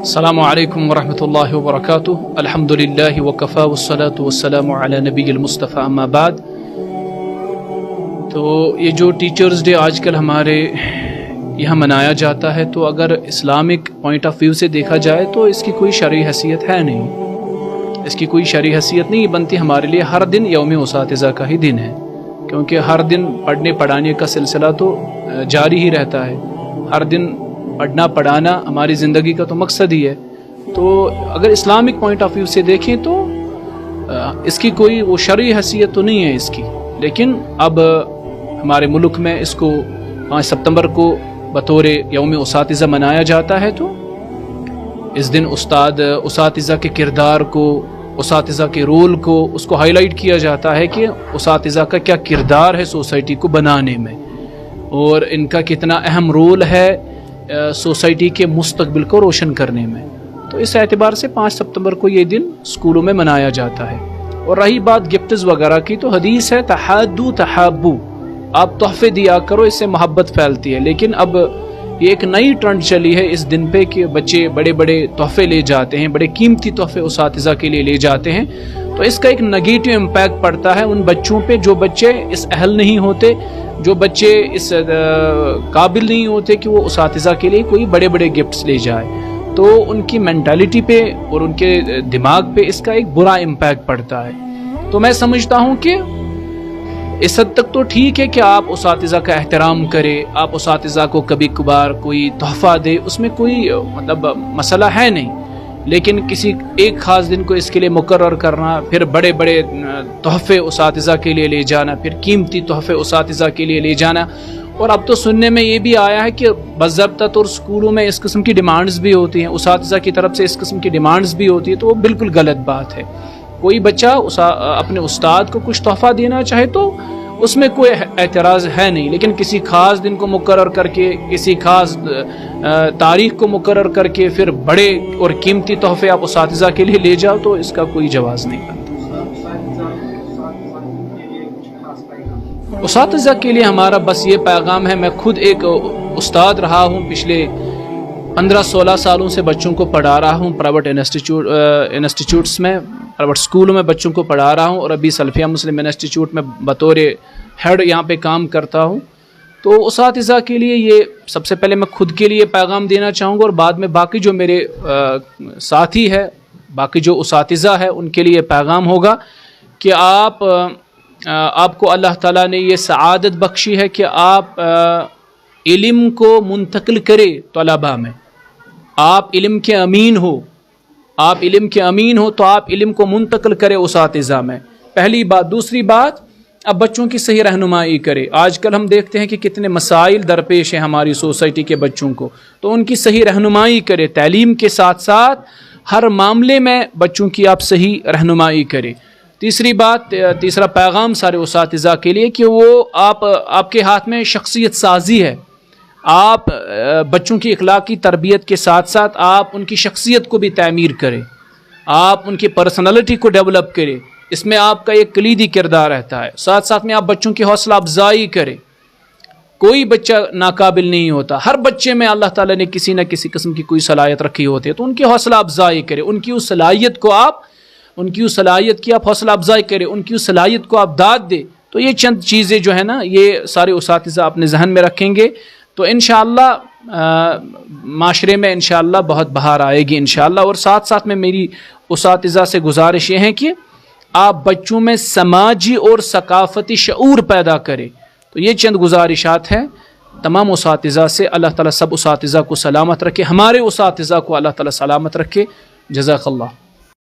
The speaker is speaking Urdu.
السلام علیکم ورحمۃ اللہ وبرکاتہ. الحمدللہ وکفا والصلاة والسلام علی نبی المصطفیٰ اما بعد. تو یہ جو ٹیچرز ڈے آج کل ہمارے یہاں منایا جاتا ہے، تو اگر اسلامک پوائنٹ آف ویو سے دیکھا جائے تو اس کی کوئی شرعی حیثیت ہے نہیں. اس کی کوئی شرعی حیثیت نہیں بنتی. ہمارے لیے ہر دن یوم اساتذہ کا ہی دن ہے، کیونکہ ہر دن پڑھنے پڑھانے کا سلسلہ تو جاری ہی رہتا ہے. ہر دن پڑھنا پڑھانا ہماری زندگی کا تو مقصد ہی ہے. تو اگر اسلامک پوائنٹ آف ویو سے دیکھیں تو اس کی کوئی وہ شرعی حیثیت تو نہیں ہے اس کی. لیکن اب ہمارے ملک میں اس کو 5 ستمبر کو بطور یوم اساتذہ منایا جاتا ہے. تو اس دن اساتذہ کے کردار کو، اساتذہ کے رول کو، اس کو ہائی لائٹ کیا جاتا ہے کہ اساتذہ کا کیا کردار ہے سوسائٹی کو بنانے میں، اور ان کا کتنا اہم رول ہے سوسائٹی کے مستقبل کو روشن کرنے میں. تو اس اعتبار سے 5 ستمبر کو یہ دن اسکولوں میں منایا جاتا ہے. اور رہی بات گفٹس وغیرہ کی، تو حدیث ہے تحادو تحابو، آپ تحفے دیا کرو، اس سے محبت پھیلتی ہے. لیکن اب یہ ایک نئی ٹرینڈ چلی ہے اس دن پہ کہ بچے بڑے بڑے تحفے لے جاتے ہیں، بڑے قیمتی تحفے اساتذہ کے لیے لے جاتے ہیں. تو اس کا ایک نگیٹو امپیکٹ پڑتا ہے ان بچوں پہ جو بچے اس اہل نہیں ہوتے، جو بچے اس قابل نہیں ہوتے کہ وہ اساتذہ کے لیے کوئی بڑے بڑے گفٹس لے جائے. تو ان کی مینٹالٹی پہ اور ان کے دماغ پہ اس کا ایک برا امپیکٹ پڑتا ہے. تو میں سمجھتا ہوں کہ اس حد تک تو ٹھیک ہے کہ آپ اساتذہ کا احترام کرے، آپ اساتذہ کو کبھی کبھار کوئی تحفہ دے، اس میں کوئی مسئلہ ہے نہیں. لیکن کسی ایک خاص دن کو اس کے لیے مقرر کرنا، پھر بڑے بڑے تحفے اساتذہ کے لیے لے جانا، پھر قیمتی تحفے اساتذہ کے لیے لے جانا. اور اب تو سننے میں یہ بھی آیا ہے کہ باضابطہ طور اسکولوں میں اس قسم کی ڈیمانڈز بھی ہوتی ہیں، اساتذہ کی طرف سے اس قسم کی ڈیمانڈز بھی ہوتی ہے. تو وہ بالکل غلط بات ہے. کوئی بچہ اپنے استاد کو کچھ تحفہ دینا چاہے تو اس میں کوئی اعتراض ہے نہیں. لیکن کسی خاص دن کو مقرر کر کے، کسی خاص تاریخ کو مقرر کر کے پھر بڑے اور قیمتی تحفے آپ اساتذہ کے لیے لے جاؤ تو اس کا کوئی جواز نہیں بنتا. اساتذہ کے لیے ہمارا بس یہ پیغام ہے، میں خود ایک استاد رہا ہوں، پچھلے 15-16 سالوں سے بچوں کو پڑھا رہا ہوں پرائیویٹ انسٹیٹیوٹس میں، پرائیویٹ اسکولوں میں بچوں کو پڑھا رہا ہوں، اور ابھی سلفیہ مسلم انسٹیٹیوٹ میں بطور ہیڈ یہاں پہ کام کرتا ہوں. تو اساتذہ کے لیے یہ سب سے پہلے میں خود کے لیے پیغام دینا چاہوں گا، اور بعد میں باقی جو میرے ساتھی ہے، باقی جو اساتذہ ہے، ان کے لیے پیغام ہوگا کہ آپ کو اللہ تعالیٰ نے یہ سعادت بخشی ہے کہ آپ علم کو منتقل کرے طلباء میں. آپ علم کے امین ہو، آپ علم کے امین ہو تو آپ علم کو منتقل کرے اساتذہ میں، پہلی بات. دوسری بات، اب بچوں کی صحیح رہنمائی کرے. آج کل ہم دیکھتے ہیں کہ کتنے مسائل درپیش ہیں ہماری سوسائٹی کے بچوں کو، تو ان کی صحیح رہنمائی کرے. تعلیم کے ساتھ ساتھ ہر معاملے میں بچوں کی آپ صحیح رہنمائی کرے. تیسری بات، تیسرا پیغام سارے اساتذہ کے لیے کہ وہ آپ کے ہاتھ میں شخصیت سازی ہے. آپ بچوں کی اخلاقی تربیت کے ساتھ ساتھ آپ ان کی شخصیت کو بھی تعمیر کریں، آپ ان کی پرسنالٹی کو ڈیولپ کریں. اس میں آپ کا ایک کلیدی کردار رہتا ہے. ساتھ ساتھ میں آپ بچوں کی حوصلہ افزائی کریں. کوئی بچہ ناقابل نہیں ہوتا، ہر بچے میں اللہ تعالیٰ نے کسی نہ کسی قسم کی کوئی صلاحیت رکھی ہوتی ہے. تو ان کی حوصلہ افزائی کریں، ان کی اس صلاحیت کی آپ حوصلہ افزائی کریں، ان کی اس صلاحیت کو آپ داد دیں. تو یہ چند چیزیں جو ہے نا، یہ سارے اساتذہ اپنے ذہن میں رکھیں گے تو انشاءاللہ معاشرے میں انشاءاللہ بہت بہار آئے گی انشاءاللہ. اور ساتھ ساتھ میں میری اساتذہ سے گزارش یہ ہے کہ آپ بچوں میں سماجی اور ثقافتی شعور پیدا کریں. تو یہ چند گزارشات ہیں تمام اساتذہ سے. اللہ تعالیٰ سب اساتذہ کو سلامت رکھے، ہمارے اساتذہ کو اللہ تعالیٰ سلامت رکھے. جزاک اللہ.